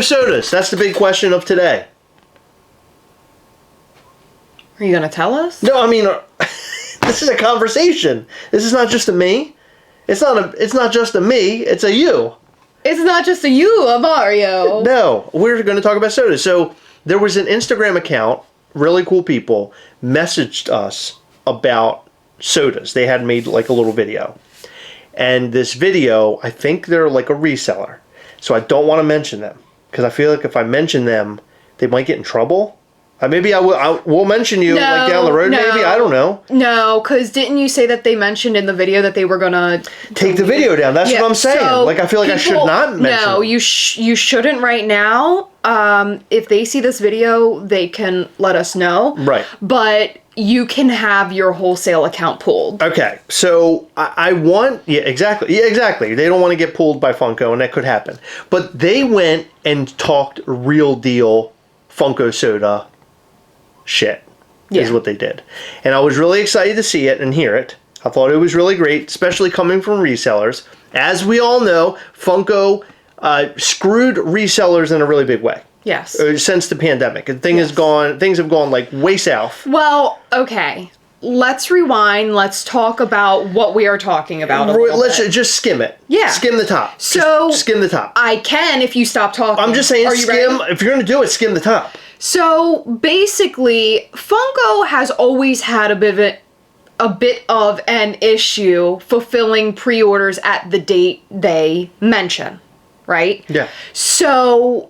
Funko sodas. That's the big question of today. Are you going to tell us? No, I mean, this is a conversation. This is not just a me. It's not just a me. It's a you. It's not just a you, a Mario. No, we're going to talk about sodas. So there was an Instagram account, really cool people, messaged us about sodas. They had made like a little video. And this video, I think they're like a reseller. So I don't want to mention them. Because I feel like if I mention them, they might get in trouble. Maybe I will mention you like down the road, maybe. I don't know. No, because didn't you say that they mentioned in the video that they were going to... Take the video down. That's what I'm saying. So like, I feel like I should not mention No, you shouldn't right now. If they see this video, they can let us know. Right. But you can have your wholesale account pulled. Okay, so I want... Yeah, exactly. Yeah, exactly. They don't want to get pulled by Funko, and that could happen. But they went and talked real deal Funko soda shit is what they did. And I was really excited to see it and hear it. I thought it was really great, especially coming from resellers. As we all know, Funko screwed resellers in a really big way. Yes. Since the pandemic. And things have gone like way south. Well, okay. Let's rewind. Let's talk about what we are talking about a little Let's bit. just skim it. Yeah. Skim the top. So just skim the top. I can if you stop talking. I'm just saying skim. If you're going to do it, skim the top. So basically, Funko has always had a bit of an issue fulfilling pre-orders at the date they mention, right? Yeah. So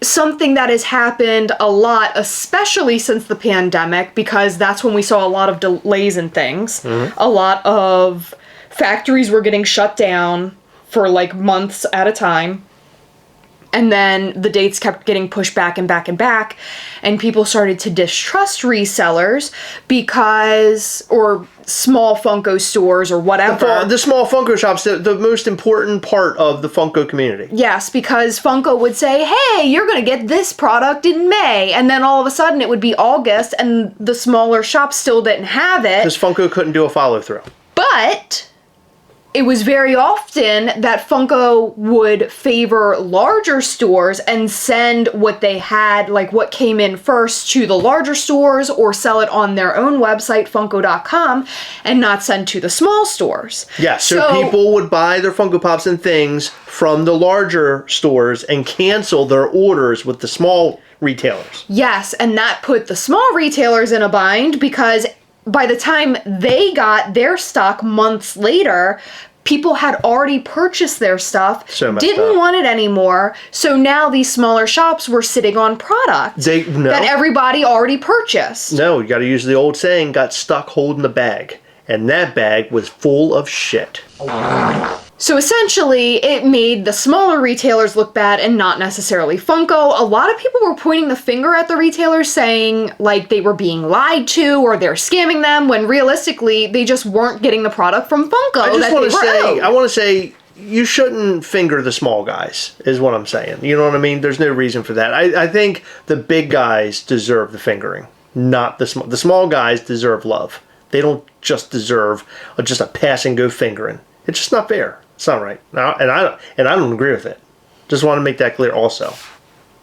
something that has happened a lot, especially since the pandemic, because that's when we saw a lot of delays in things. Mm-hmm. A lot of factories were getting shut down for like months at a time. And then the dates kept getting pushed back and back and back. And people started to distrust resellers or small Funko stores or whatever. The small Funko shops, the most important part of the Funko community. Yes, because Funko would say, hey, you're going to get this product in May. And then all of a sudden it would be August and the smaller shops still didn't have it. Because Funko couldn't do a follow-through. But it was very often that Funko would favor larger stores and send what they had, like what came in first, to the larger stores or sell it on their own website, Funko.com, and not send to the small stores. Yeah, so people would buy their Funko Pops and things from the larger stores and cancel their orders with the small retailers. Yes, and that put the small retailers in a bind because by the time they got their stock months later, people had already purchased their stuff, didn't want it anymore, so now these smaller shops were sitting on product that everybody already purchased. No, you gotta use the old saying, got stuck holding the bag. And that bag was full of shit. So essentially, it made the smaller retailers look bad and not necessarily Funko. A lot of people were pointing the finger at the retailers saying like they were being lied to or they're scamming them when realistically they just weren't getting the product from Funko. I want to say you shouldn't finger the small guys is what I'm saying. You know what I mean? There's no reason for that. I think the big guys deserve the fingering, not the small. The small guys deserve love. They don't just deserve just a pass and go fingering. It's just not fair. It's not right. And I don't agree with it. Just want to make that clear also.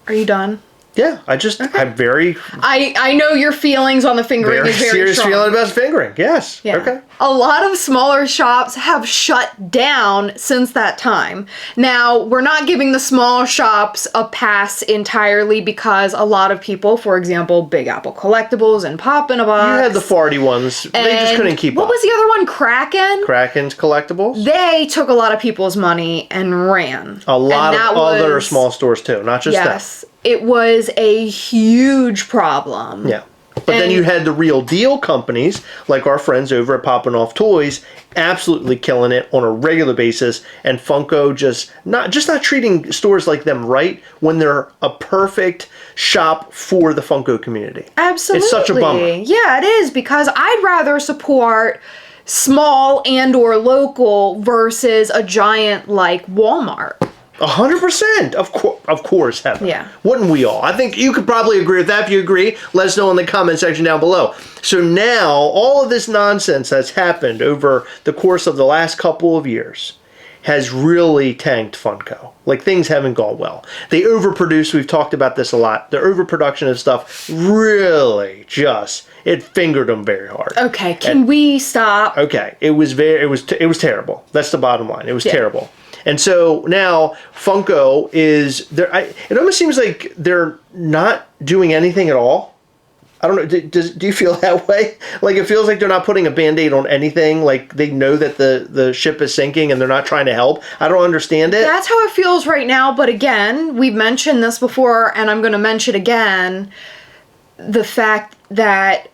Are you done? Yeah, I'm very... I know your feelings on the fingering is very serious strong. feeling about fingering, yes. Yeah. Okay. A lot of smaller shops have shut down since that time. Now, we're not giving the small shops a pass entirely because a lot of people, for example, Big Apple Collectibles and Pop in a Box. You had the farty ones. They just couldn't keep up. What was the other one? Kraken? Kraken's Collectibles? They took a lot of people's money and ran. A lot of other small stores too, not just them. Yes. It was a huge problem. Yeah. But then you had the real deal companies, like our friends over at Poppin' Off Toys, absolutely killing it on a regular basis, and Funko just not treating stores like them right when they're a perfect shop for the Funko community. Absolutely. It's such a bummer. Yeah, it is, because I'd rather support small and or local versus a giant like Walmart. 100%. Of course, Heather. Yeah. Wouldn't we all? I think you could probably agree with that. If you agree, let us know in the comment section down below. So now, all of this nonsense that's happened over the course of the last couple of years has really tanked Funko. Like, things haven't gone well. They overproduce. We've talked about this a lot. The overproduction of stuff really just, it fingered them very hard. Okay, can we stop? Okay, it was terrible. That's the bottom line. It was terrible. And so now Funko is there. It almost seems like they're not doing anything at all. I don't know. Do you feel that way? Like, it feels like they're not putting a Band-Aid on anything. Like, they know that the ship is sinking and they're not trying to help. I don't understand it. That's how it feels right now. But again, we've mentioned this before, and I'm going to mention again the fact that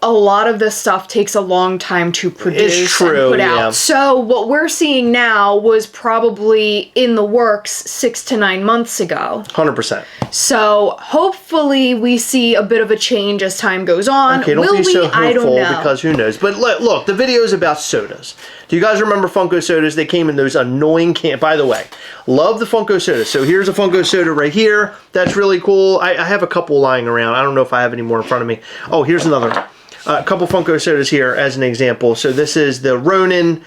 a lot of this stuff takes a long time to produce and put out. So what we're seeing now was probably in the works 6 to 9 months ago. 100%. So hopefully we see a bit of a change as time goes on. Okay, don't be so hopeful, I don't know. because who knows. But look, the video is about sodas. Do you guys remember Funko sodas? They came in those annoying cans. By the way, love the Funko soda. So here's a Funko soda right here. That's really cool. I have a couple lying around. I don't know if I have any more in front of me. Oh, here's another. A couple Funko sodas here as an example. So this is the Ronin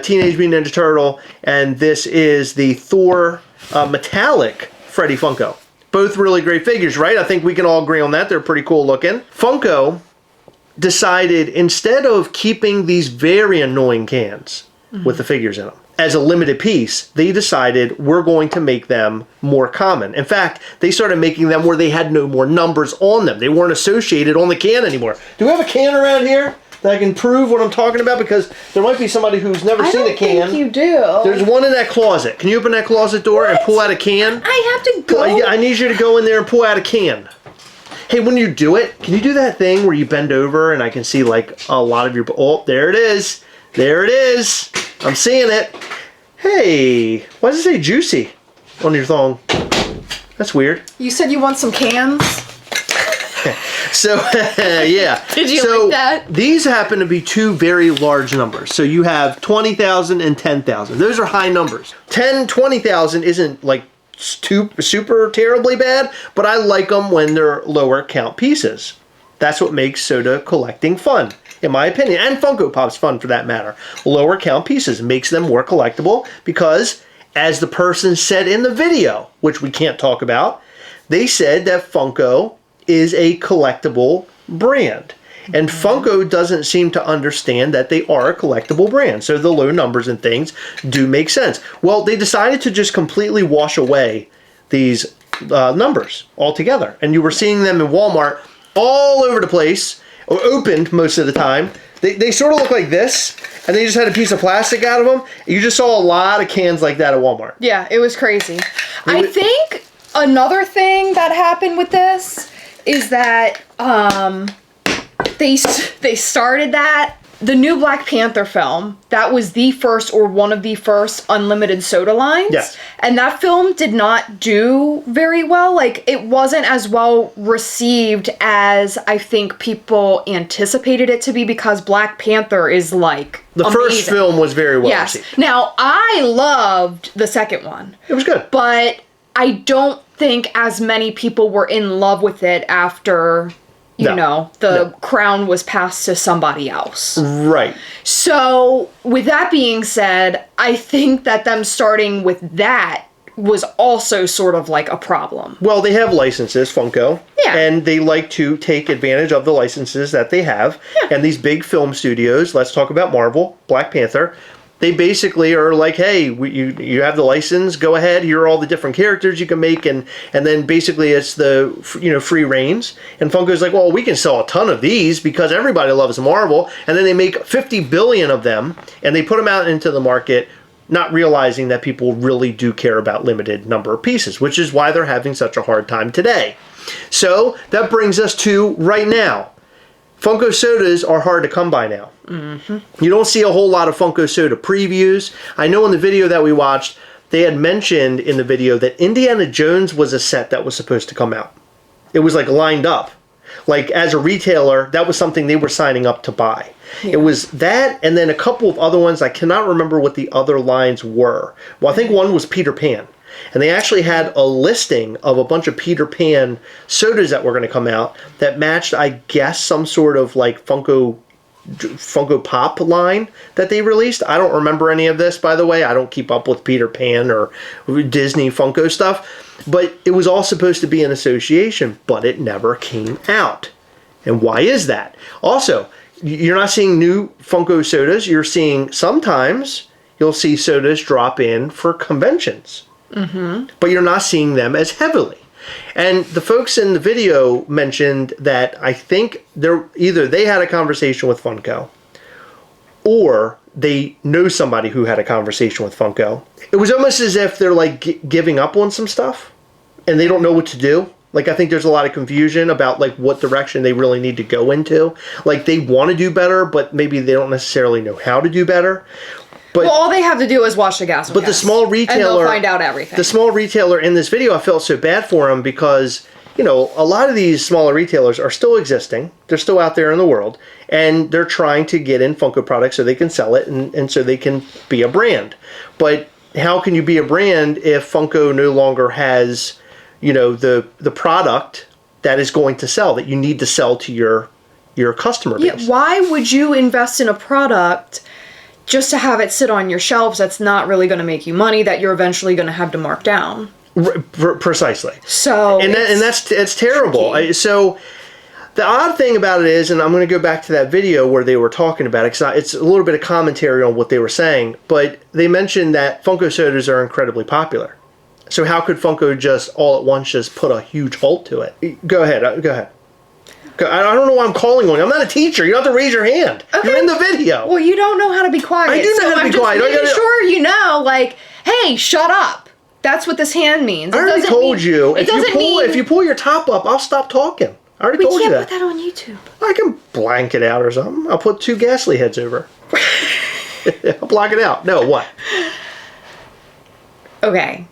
Teenage Mutant Ninja Turtle, and this is the Thor metallic Freddy Funko. Both really great figures, right? I think we can all agree on that. They're pretty cool looking. Funko decided, instead of keeping these very annoying cans with the figures in them as a limited piece, they decided we're going to make them more common. In fact, they started making them where they had no more numbers on them. They weren't associated on the can anymore. Do we have a can around here that I can prove what I'm talking about? Because there might be somebody who's never seen a can. I don't think you do. There's one in that closet. Can you open that closet door and pull out a can? I have to go. I need you to go in there and pull out a can. Hey, when you do it, can you do that thing where you bend over and I can see like a lot of your... Oh, there it is. There it is. I'm seeing it. Hey, why does it say juicy on your thong? That's weird. You said you want some cans? So, yeah. Did you like that? These happen to be two very large numbers. So you have 20,000 and 10,000. Those are high numbers. 20,000 isn't like super terribly bad, but I like them when they're lower count pieces. That's what makes soda collecting fun, in my opinion, and Funko Pop's fun for that matter. Lower count pieces makes them more collectible because, as the person said in the video, which we can't talk about, they said that Funko is a collectible brand. And Funko doesn't seem to understand that they are a collectible brand. So the low numbers and things do make sense. Well, they decided to just completely wash away these numbers altogether. And you were seeing them in Walmart all over the place, or opened most of the time. They sort of look like this, and they just had a piece of plastic out of them. You just saw a lot of cans like that at Walmart. Yeah, it was crazy. I think another thing that happened with this is that they started that. The new Black Panther film, that was the first or one of the first unlimited soda lines. Yes. And that film did not do very well. Like, it wasn't as well received as I think people anticipated it to be, because Black Panther is like the amazing. first film was very well received. Now, I loved the second one. It was good. But I don't think as many people were in love with it after... the crown was passed to somebody else. Right. So, with that being said, I think that them starting with that was also sort of like a problem. Well, they have licenses, Funko. Yeah. And they like to take advantage of the licenses that they have. Yeah. And these big film studios, let's talk about Marvel, Black Panther, they basically are like, hey, you have the license, go ahead, here are all the different characters you can make, and then basically it's the free reigns. And Funko's like, well, we can sell a ton of these because everybody loves Marvel, and then they make 50 billion of them, and they put them out into the market, not realizing that people really do care about limited number of pieces, which is why they're having such a hard time today. So that brings us to right now. Funko sodas are hard to come by now. Mm-hmm. You don't see a whole lot of Funko soda previews. I know in the video that we watched, they had mentioned in the video that Indiana Jones was a set that was supposed to come out. It was like lined up. Like, as a retailer, that was something they were signing up to buy. Yeah. It was that, and then a couple of other ones. I cannot remember what the other lines were. Well, I think one was Peter Pan. And they actually had a listing of a bunch of Peter Pan sodas that were going to come out that matched, I guess, some sort of like Funko Funko Pop line that they released. I don't remember any of this, by the way. I don't keep up with Peter Pan or Disney Funko stuff. But it was all supposed to be an association, but it never came out. And why is that? Also, you're not seeing new Funko sodas. You're seeing sometimes you'll see sodas drop in for conventions. Mm-hmm. But you're not seeing them as heavily. And the folks in the video mentioned that I think either they had a conversation with Funko or they know somebody who had a conversation with Funko. It was almost as if they're like giving up on some stuff and they don't know what to do. Like, I think there's a lot of confusion about like what direction they really need to go into. Like, they want to do better, but maybe they don't necessarily know how to do better. But, well, all they have to do is watch the Gastlecast. But the small retailer... And they'll find out everything. The small retailer in this video, I felt so bad for him because, you know, a lot of these smaller retailers are still existing. They're still out there in the world. And they're trying to get in Funko products so they can sell it and so they can be a brand. But how can you be a brand if Funko no longer has, you know, the product that is going to sell, that you need to sell to your customer base? Yeah, why would you invest in a product just to have it sit on your shelves that's not really going to make you money, that you're eventually going to have to mark down? Precisely. So and that's terrible. So the odd thing about it is, and I'm going to go back to that video where they were talking about it, because it's a little bit of commentary on what they were saying, but they mentioned that Funko sodas are incredibly popular. So how could Funko just all at once just put a huge halt to it? Go ahead. I don't know why I'm calling on you. I'm not a teacher. You don't have to raise your hand. Okay. You're in the video. Well, you don't know how to be quiet. I do know how to be quiet. I'm just making sure you know, like, hey, shut up. That's what this hand means. I already told you. If you pull your top up, I'll stop talking. I already told you that. We can't put that on YouTube. I can blank it out or something. I'll put 2 Ghastly heads over. I'll block it out. No, what? Okay.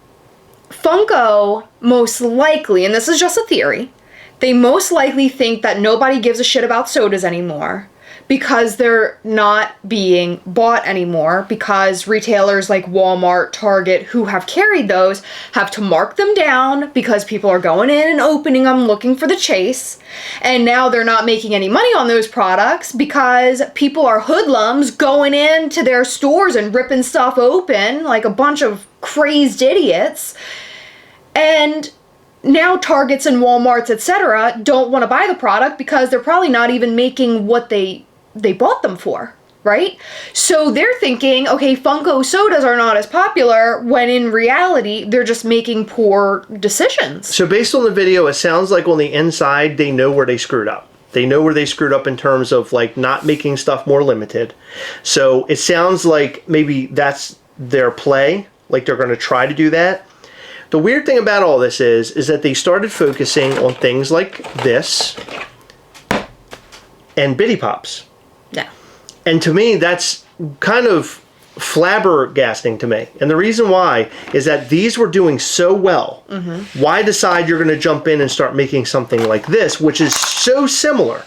Funko most likely, and this is just a theory, they most likely think that nobody gives a shit about sodas anymore because they're not being bought anymore, because retailers like Walmart, Target, who have carried those, have to mark them down because people are going in and opening them looking for the chase. And now they're not making any money on those products because people are hoodlums going into their stores and ripping stuff open like a bunch of crazed idiots. And now Targets and Walmarts, etc., don't want to buy the product because they're probably not even making what they bought them for, right? So they're thinking, okay, Funko sodas are not as popular, when in reality, they're just making poor decisions. So based on the video, it sounds like on the inside, they know where they screwed up. They know where they screwed up in terms of like not making stuff more limited. So it sounds like maybe that's their play, like they're going to try to do that. The weird thing about all this is that they started focusing on things like this and Bitty Pops. Yeah. And to me, that's kind of flabbergasting to me. And the reason why is that these were doing so well. Mm-hmm. Why decide you're going to jump in and start making something like this, which is so similar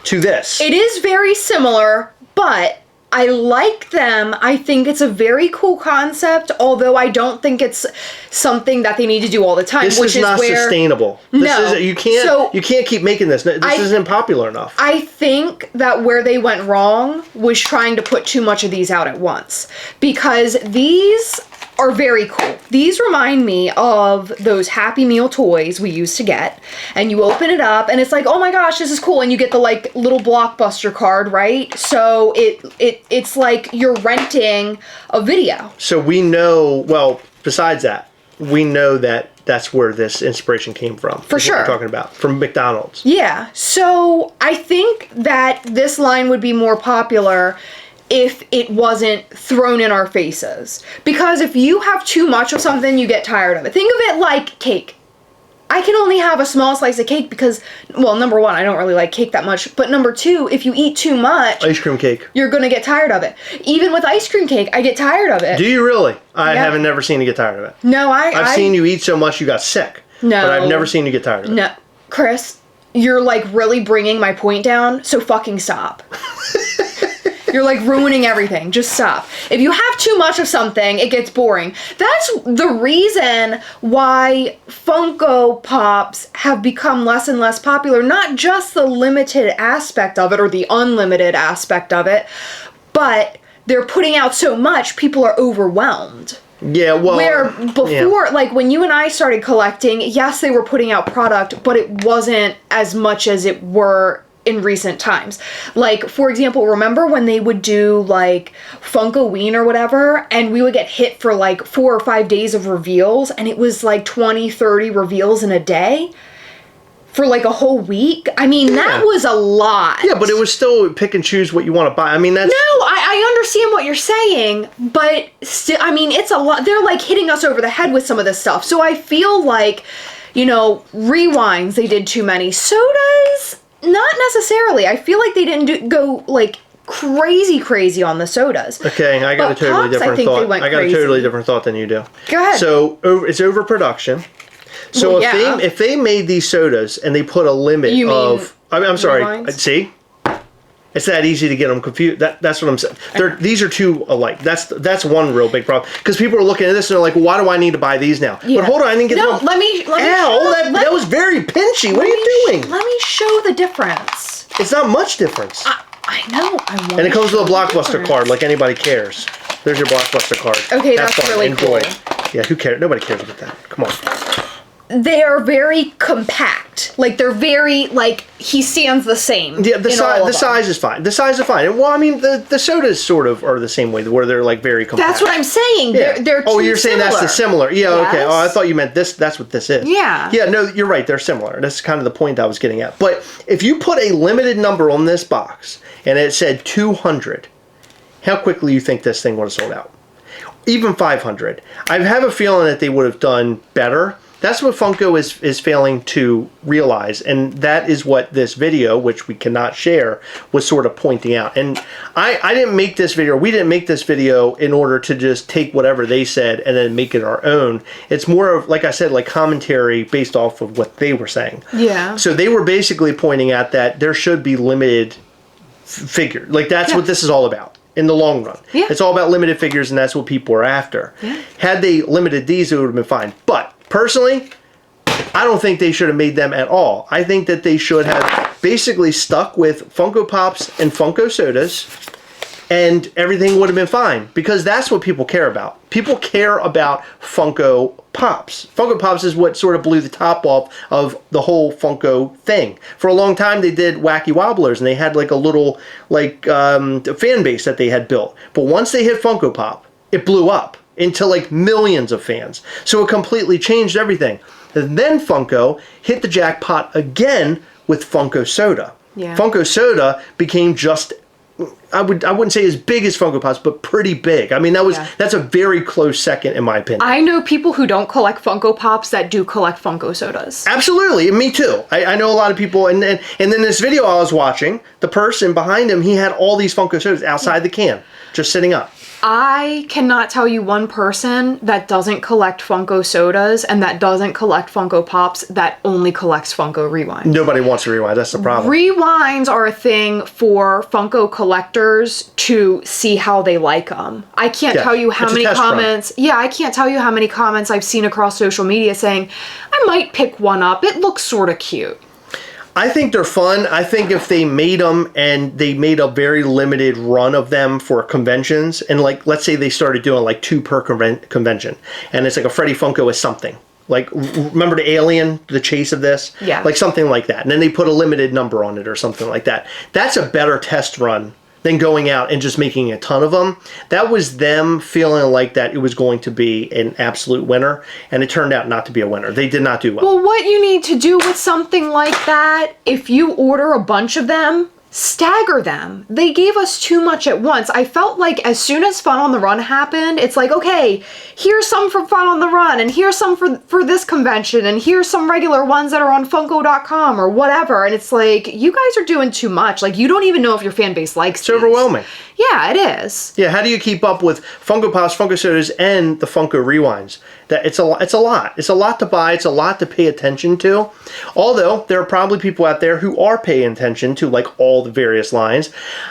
to this? It is very similar, but I like them. I think it's a very cool concept, although I don't think it's something that they need to do all the time. This is not sustainable. You can't keep making this. This isn't popular enough. I think that where they went wrong was trying to put too much of these out at once, because these are very cool. These remind me of those Happy Meal toys we used to get, and you open it up and it's like, oh my gosh, this is cool, and you get the like little Blockbuster card, right? So it's like you're renting a video. So we know, well, besides that, we know that that's where this inspiration came from. For sure. What we're talking about, from McDonald's. Yeah. So I think that this line would be more popular if it wasn't thrown in our faces. Because if you have too much of something, you get tired of it. Think of it like cake. I can only have a small slice of cake because, well, number one, I don't really like cake that much. But number two, if you eat too much... Ice cream cake. You're going to get tired of it. Even with ice cream cake, I get tired of it. Do you really? I haven't never seen you get tired of it. No, I've seen you eat so much you got sick. No. But I've never seen you get tired of it. No. Chris, you're like really bringing my point down, so fucking stop. You're like ruining everything. Just stop. If you have too much of something, it gets boring. That's the reason why Funko Pops have become less and less popular. Not just the limited aspect of it or the unlimited aspect of it, but they're putting out so much, people are overwhelmed. Yeah, well... Where before, like, when you and I started collecting, yes, they were putting out product, but it wasn't as much as it were in recent times. Like, for example, remember when they would do, like, Funkoween or whatever, and we would get hit for, like, 4 or 5 days of reveals, and it was, like, 20, 30 reveals in a day? For like a whole week? I mean, that was a lot. Yeah, but it was still pick and choose what you want to buy. I mean, that's... No, I understand what you're saying, but still, I mean, it's a lot. They're like hitting us over the head with some of this stuff. So I feel like, you know, rewinds, they did too many. Sodas, not necessarily. I feel like they didn't go like crazy on the sodas. Okay, I got a totally different thought. I got a totally different thought than you do. Go ahead. So it's overproduction. So if they made these sodas and they put a limit of... I'm sorry. Rewinds? See? It's that easy to get them confused. That's what I'm saying. These are two alike. That's one real big problem. Because people are looking at this and they're like, well, why do I need to buy these now? Yeah. But hold on, I didn't get them. Let me That was very pinchy. What are you doing? Let me show the difference. It's not much difference. I know. And it comes with a Blockbuster card, like anybody cares. There's your Blockbuster card. Okay, that's really Enjoy. cool. Yeah, who cares? Nobody cares about that. Come on. They are very compact. Like, they're very, like, he stands the same. Yeah, the size is fine. The size is fine. Well, I mean, the sodas sort of are the same way, where they're, like, very compact. That's what I'm saying. Yeah. They're too you're saying similar. that's the similar. Yeah, Yes. okay. Oh, I thought you meant this. That's what this is. Yeah. Yeah, no, you're right. They're similar. That's kind of the point I was getting at. But if you put a limited number on this box, and it said 200, how quickly you think this thing would have sold out? Even 500. I have a feeling that they would have done better. That's what Funko is failing to realize, and that is what this video, which we cannot share, was sort of pointing out. And I didn't make this video, we didn't make this video in order to just take whatever they said and then make it our own. It's more of, like I said, like commentary based off of what they were saying. Yeah. So they were basically pointing out that there should be limited figure. Like, that's what this is all about. In the long run. Yeah. It's all about limited figures, and that's what people are after. Yeah. Had they limited these, it would have been fine. But, personally, I don't think they should have made them at all. I think that they should have basically stuck with Funko Pops and Funko Sodas, and everything would have been fine. Because that's what people care about. People care about Funko Pops. Funko Pops is what sort of blew the top off of the whole Funko thing. For a long time, they did Wacky Wobblers, and they had like a little fan base that they had built. But once they hit Funko Pop, it blew up into like millions of fans. So it completely changed everything. And then Funko hit the jackpot again with Funko Soda. Yeah. Funko Soda became just... I wouldn't say as big as Funko Pops, but pretty big. I mean, that's a very close second in my opinion. I know people who don't collect Funko Pops that do collect Funko Sodas. Absolutely, me too. I know a lot of people, and then this video I was watching, the person behind him, he had all these Funko Sodas outside the can, just sitting up. I cannot tell you one person that doesn't collect Funko Sodas and that doesn't collect Funko Pops that only collects Funko Rewinds. Nobody wants to rewind, that's the problem. Rewinds are a thing for Funko collectors to see how they like them. I can't tell you how many comments... Yeah, I can't tell you how many comments I've seen across social media saying, I might pick one up, it looks sort of cute. I think they're fun. I think if they made them and they made a very limited run of them for conventions, and like, let's say they started doing like 2 per convention, and it's like a Freddy Funko is something. Like, remember the Alien, the chase of this? Yeah. Like something like that. And then they put a limited number on it or something like that. That's a better test run than going out and just making a ton of them. That was them feeling like that it was going to be an absolute winner, and it turned out not to be a winner. They did not do well. Well, what you need to do with something like that, if you order a bunch of them, stagger them. They gave us too much at once. I felt like as soon as Fun on the Run happened, it's like, okay, here's some for Fun on the Run, and here's some for this convention, and here's some regular ones that are on Funko.com or whatever. And it's like, you guys are doing too much. Like, you don't even know if your fan base likes It's overwhelming. Yeah, it is. Yeah, how do you keep up with Funko Pops, Funko Sodas, and the Funko Rewinds? It's a lot. It's a lot to buy. It's a lot to pay attention to. Although there are probably people out there who are paying attention to like all the various lines.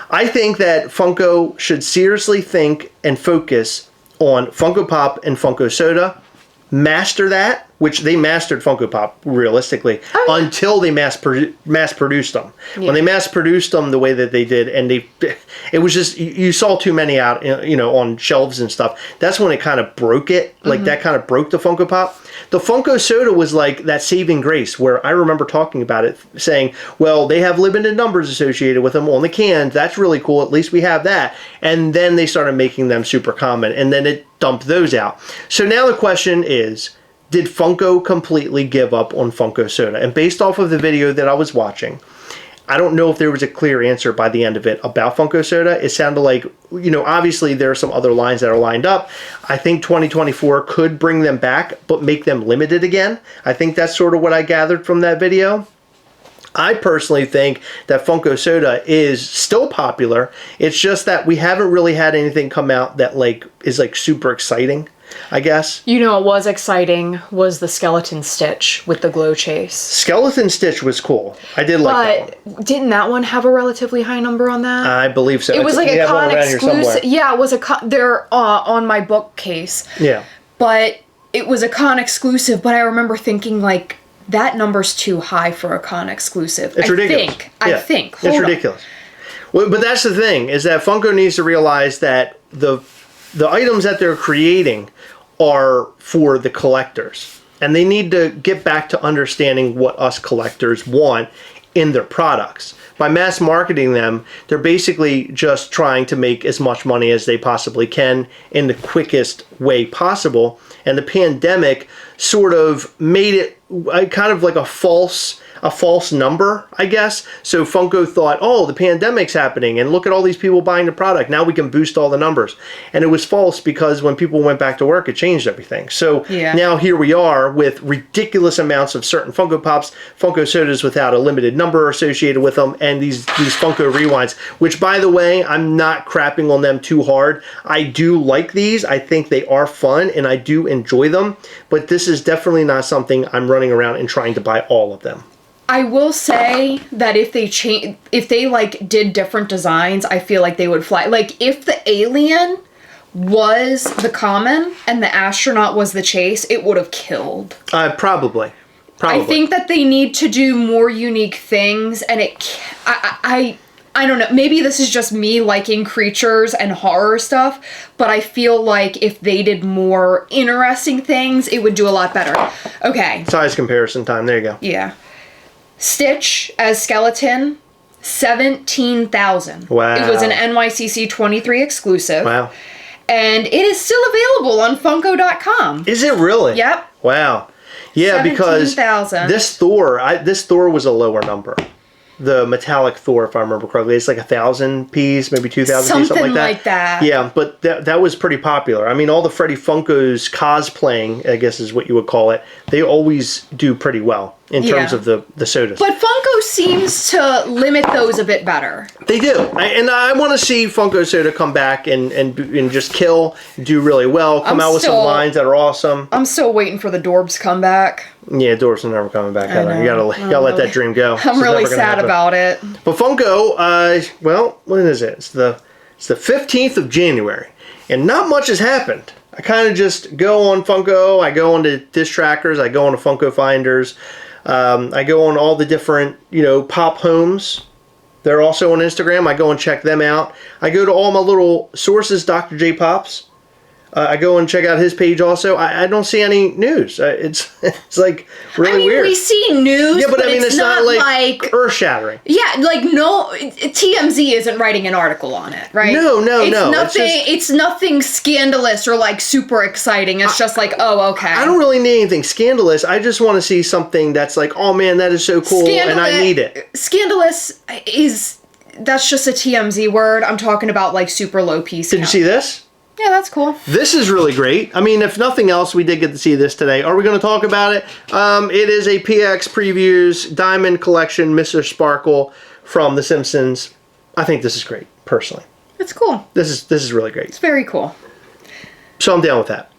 I think that Funko should seriously think and focus on Funko Pop and Funko Soda. Master that, which they mastered Funko Pop realistically until they mass produced them. Yeah. When they mass produced them the way that they did, and it was just you saw too many out, on shelves and stuff. That's when it kind of broke it. Like that kind of broke the Funko Pop. The Funko Soda was like that saving grace, where I remember talking about it, saying, "Well, they have limited numbers associated with them on the cans. That's really cool. At least we have that." And then they started making them super common, and then it dumped those out. So now the question is, did Funko completely give up on Funko Soda? And based off of the video that I was watching, I don't know if there was a clear answer by the end of it about Funko Soda. It sounded like, obviously there are some other lines that are lined up. I think 2024 could bring them back, but make them limited again. I think that's sort of what I gathered from that video. I personally think that Funko Soda is still popular. It's just that we haven't really had anything come out that is super exciting, I guess. What was exciting was the Skeleton Stitch with the glow chase. Skeleton Stitch was cool. I did like that one. But didn't that one have a relatively high number on that? I believe so. It was like a con exclusive. Yeah, it was they're on my bookcase. Yeah. But it was a con exclusive, but I remember thinking that number's too high for a con exclusive. It's ridiculous. I think. It's ridiculous. Well, but that's the thing, is that Funko needs to realize that the items that they're creating are for the collectors. And they need to get back to understanding what us collectors want in their products. By mass marketing them, they're basically just trying to make as much money as they possibly can in the quickest way possible. And the pandemic sort of made it kind of like a false number, I guess. So Funko thought, oh, the pandemic's happening, and look at all these people buying the product. Now we can boost all the numbers. And it was false, because when people went back to work, it changed everything. So now here we are with ridiculous amounts of certain Funko Pops, Funko Sodas without a limited number associated with them, and these Funko Rewinds, which, by the way, I'm not crapping on them too hard. I do like these. I think they are fun, and I do enjoy them. But this is definitely not something I'm running around and trying to buy all of them. I will say that if they did different designs, I feel like they would fly. Like, if the alien was the common and the astronaut was the chase, it would have killed. Probably. I think that they need to do more unique things, and I don't know, maybe this is just me liking creatures and horror stuff, but I feel like if they did more interesting things, it would do a lot better. Okay. Size comparison time, there you go. Yeah. Stitch as Skeleton, 17,000. Wow. It was an NYCC 23 exclusive. Wow. And it is still available on Funko.com. Is it really? Yep. Wow. Yeah, because 17,000. this Thor was a lower number. The metallic Thor, if I remember correctly, it's like 1,000 piece, maybe 2,000 piece, something like that. Yeah, but that was pretty popular. I mean, all the Freddy Funkos cosplaying, I guess is what you would call it, they always do pretty well in terms of the sodas. But Funko seems to limit those a bit better. They do. And I want to see Funko Soda come back and just kill, do really well, come out with some lines that are awesome. I'm still waiting for the Dorbs comeback. Yeah, Dorbs are never coming back. You gotta let that dream go. I'm really sad about it. But Funko, well, when is it? It's the 15th of January, and not much has happened. I kind of just go on Funko, I go onto Disc Trackers, I go onto Funko Finders, I go on all the different, pop homes. They're also on Instagram. I go and check them out. I go to all my little sources, Dr. J Pops. I go and check out his page also. I don't see any news. It's like really weird. We see news, yeah, but I mean, it's not like earth-shattering. Yeah, no, TMZ isn't writing an article on it, right? No. It's nothing scandalous or super exciting. It's just oh, okay. I don't really need anything scandalous. I just want to see something that's like, oh man, that is so cool, and I need it. Scandalous that's just a TMZ word. I'm talking about super low piece. Did you see this? Yeah, that's cool. This is really great. I mean, if nothing else, we did get to see this today. Are we going to talk about it? It is a PX Previews Diamond Collection Mr. Sparkle from The Simpsons. I think this is great, personally. It's cool. This is really great. It's very cool. So I'm down with that.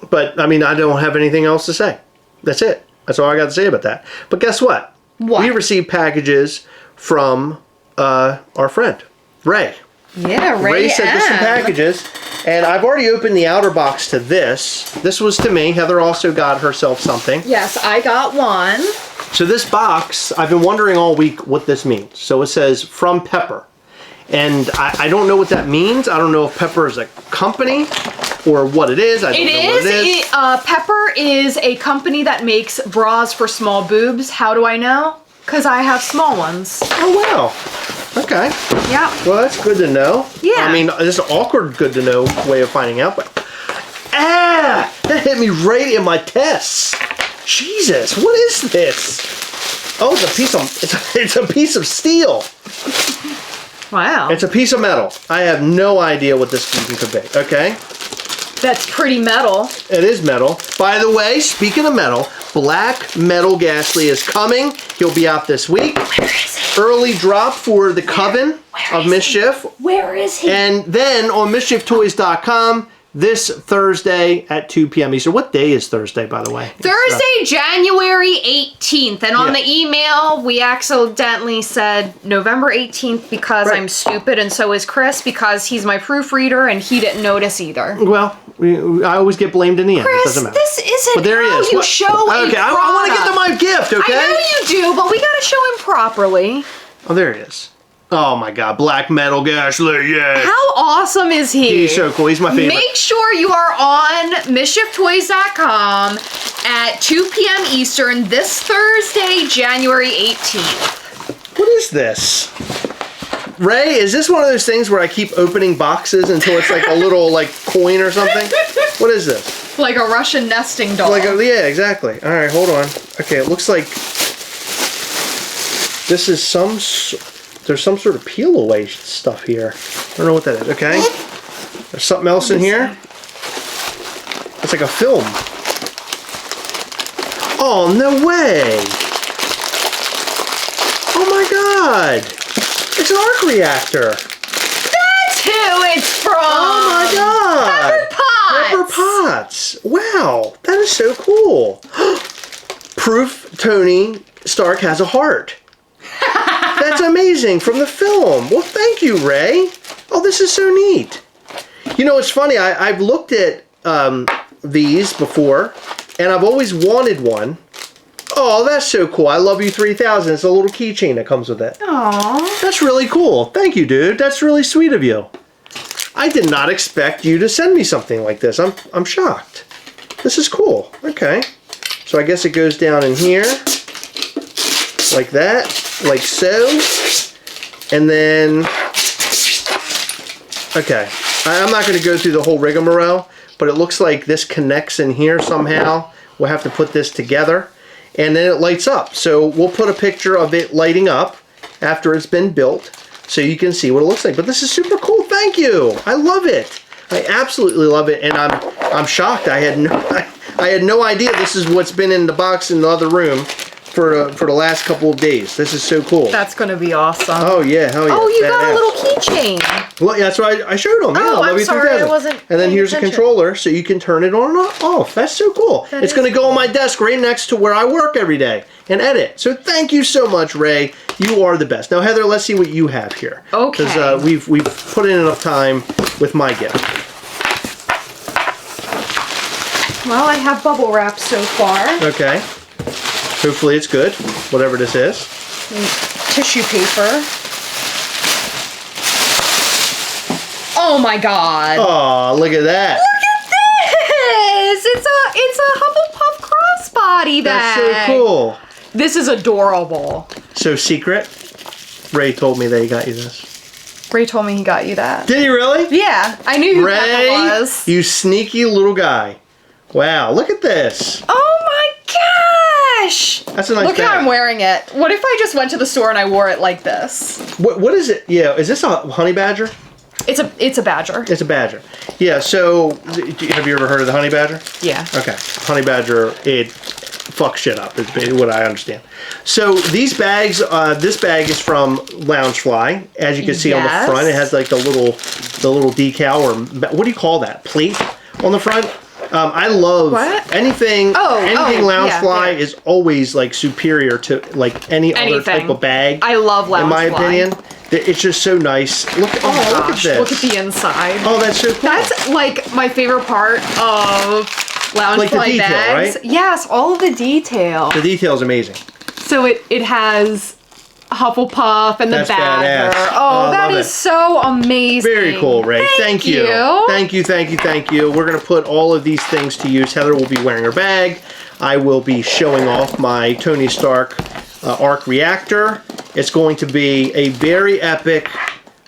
But, I mean, I don't have anything else to say. That's it. That's all I got to say about that. But guess what? What? We received packages from our friend, Ray. Yeah, Ray sent us some packages, and I've already opened the outer box to this. This was to me. Heather also got herself something. Yes, I got one. So this box, I've been wondering all week what this means. So it says, from Pepper. And I don't know what that means. I don't know if Pepper is a company or what it is. I don't know what it is. Pepper is a company that makes bras for small boobs. How do I know? Because I have small ones. Oh, wow. Okay. Yeah. Well, that's good to know. Yeah. I mean, this is an awkward good to know way of finding out, but that hit me right in my tests. Jesus, what is this? Oh, it's a piece of steel. Wow. It's a piece of metal. I have no idea what this even could be. Okay. That's pretty metal. It is metal. By the way, speaking of metal, Black Metal Ghastly is coming. He'll be out this week. Where is he? Early drop for the Coven of Mischief. Where is he? And then on MISCHIEFtoys.com this Thursday at 2 p.m. Eastern. What day is Thursday, by the way? Thursday, January 18th. And on Yeah. the email, we accidentally said November 18th because Right. I'm stupid, and so is Chris because he's my proofreader and he didn't notice either. Well, I always get blamed in the end. It Chris, doesn't matter. this isn't But there he how is. you What? show a Okay, I want to get to my gift, okay? I know you do, but we gotta show him properly. Oh, there he is. Oh my God, Black Metal Ghastly, yes. How awesome is he? He's so cool. He's my favorite. Make sure you are on MISCHIEFtoys.com at 2 p.m. Eastern this Thursday, January 18th. What is this? Ray, is this one of those things where I keep opening boxes until it's like a little like coin or something? What is this? Like a Russian nesting doll. Yeah, exactly. All right, hold on. Okay, it looks like this is there's some sort of peel away stuff here. I don't know what that is. Okay. There's something else in here. It's like a film. Oh, no way. Oh my God. It's an arc reactor. That's who it's from! Oh my God. Pepper Potts! Pepper Potts. Wow, that is so cool. Proof Tony Stark has a heart. That's amazing from the film. Well, thank you, Ray. Oh, this is so neat. You know, it's funny. I've looked at these before, and I've always wanted one. Oh, that's so cool. I love you 3000. It's a little keychain that comes with it. Aww. That's really cool. Thank you, dude. That's really sweet of you. I did not expect you to send me something like this. I'm shocked. This is cool. Okay. So I guess it goes down in here like that, like so. And then, okay. I'm not going to go through the whole rigmarole, but it looks like this connects in here somehow. We'll have to put this together. And then it lights up. So we'll put a picture of it lighting up after it's been built so you can see what it looks like. But this is super cool. Thank you. I love it. I absolutely love it, and I'm shocked. I had no idea this is what's been in the box in the other room for the last couple of days. This is so cool. That's gonna be awesome. Oh yeah, hell yeah. Oh, you got a Badass. little keychain. Well, yeah, that's what I showed them. Yeah, Oh, I love I'm you sorry, 3000. I wasn't And then paying here's a attention. controller, so you can turn it on and off. That's so cool. That It's is going to go on my desk right next to where I work every day and edit. So thank you so much, Ray. You are the best. Now, Heather, let's see what you have here. Okay. Because we've put in enough time with my gift. Well, I have bubble wrap so far. Okay. Hopefully it's good, whatever this is. Tissue paper. Oh my God. Oh, look at that. Look at this! It's a Hufflepuff crossbody bag. That's so cool. This is adorable. So secret, Ray told me that he got you this. Ray told me he got you that. Did he really? Yeah, I knew who Ray, Peppa was. you sneaky little guy. Wow, look at this. Oh my gosh! That's a nice Look how bag. I'm wearing it. What if I just went to the store and I wore it like this? What is it? Yeah, is this a honey badger? It's a badger. It's a badger. Yeah, so have you ever heard of the honey badger? Yeah. Okay. Honey badger, fuck shit up, is what I understand. So these bags, this bag is from Loungefly. As you can see on the front, it has like the little decal, or what do you call that? Plate on the front. I love anything. Anything Loungefly is always like superior to like any other type of bag. I love Loungefly. In my opinion, it's just so nice. Look, look at this. Look at the inside. Oh, that's so cool. That's like my favorite part of Loungefly like the detail, bags. right? Yes, all of the detail. The detail is amazing. So it has Hufflepuff and the bag. Oh, that is so amazing. Very cool, Ray. Thank you. Thank you, thank you, thank you. We're going to put all of these things to use. Heather will be wearing her bag. I will be showing off my Tony Stark arc reactor. It's going to be a very epic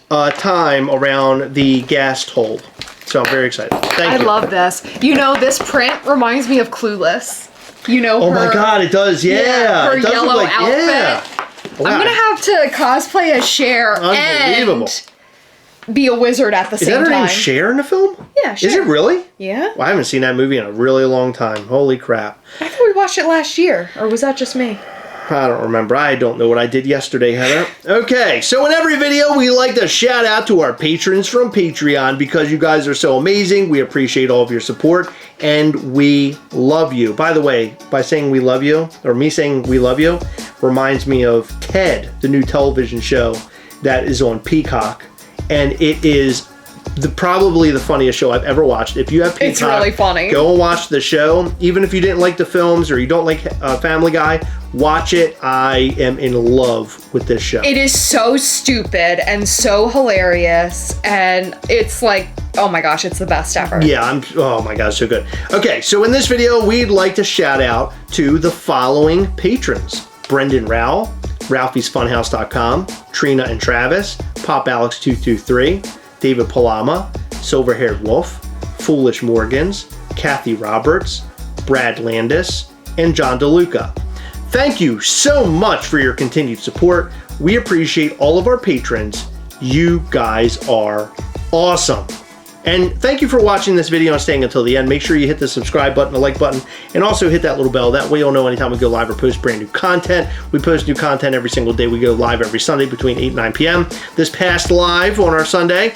time around the gas hole. So I'm very excited. Thank you. I love this. You know, this print reminds me of Clueless. You know, oh my God, it does. Yeah. Her it does yellow look like, outfit. Yeah. Wow. I'm gonna have to cosplay as Cher and be a wizard at the same time. Is that her name, Cher, in the film? Yeah, Cher. Is it really? Yeah. Well, I haven't seen that movie in a really long time. Holy crap. I thought we watched it last year, or was that just me? I don't remember. I don't know what I did yesterday, Heather. Okay, so in every video, we like to shout out to our patrons from Patreon because you guys are so amazing. We appreciate all of your support, and we love you. By the way, by saying we love you, or me saying we love you, reminds me of Ted, the new television show that is on Peacock, and it is probably the funniest show I've ever watched. If you have Peacock, it's really funny. Go and watch the show. Even if you didn't like the films or you don't like Family Guy, watch it. I am in love with this show. It is so stupid and so hilarious, and it's like, oh my gosh, it's the best ever. Yeah, oh my gosh, so good. Okay, so in this video, we'd like to shout out to the following patrons: Brendan Rowell, Ralphie'sFunhouse.com, Trina and Travis, Pop Alex 223, David Palama, Silver-Haired Wolf, Foolish Morgans, Kathy Roberts, Brad Landis, and John DeLuca. Thank you so much for your continued support. We appreciate all of our patrons. You guys are awesome. And thank you for watching this video and staying until the end. Make sure you hit the subscribe button, the like button, and also hit that little bell. That way you'll know anytime we go live or post brand new content. We post new content every single day. We go live every Sunday between 8 and 9 p.m. This past live on our Sunday,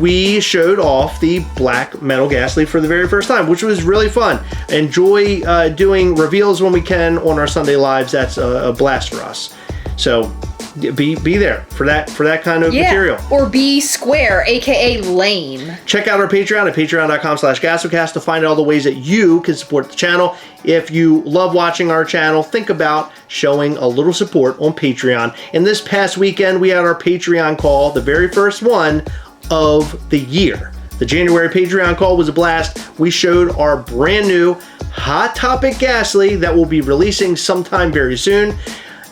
we showed off the black metal gas leaf for the very first time, which was really fun. Enjoy doing reveals when we can on our Sunday lives. That's a blast for us. So be there for that kind of material. Or be square, aka lame. Check out our Patreon at patreon.com/Gastlecast to find out all the ways that you can support the channel. If you love watching our channel, think about showing a little support on Patreon. And this past weekend, we had our Patreon call, the very first one of the year. The January Patreon call was a blast. We showed our brand new Hot Topic Ghastly that we'll be releasing sometime very soon.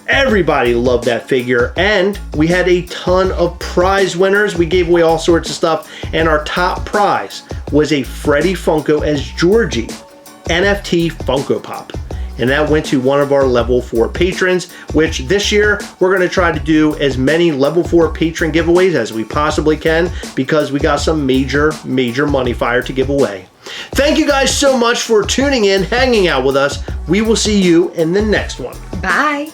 Everybody loved that figure, and we had a ton of prize winners. We gave away all sorts of stuff, and our top prize was a Freddy Funko as Georgie NFT Funko Pop. And that went to one of our level 4 patrons, which this year we're going to try to do as many level 4 patron giveaways as we possibly can, because we got some major money fire to give away. Thank you guys so much for tuning in, hanging out with us. We will see you in the next one. Bye.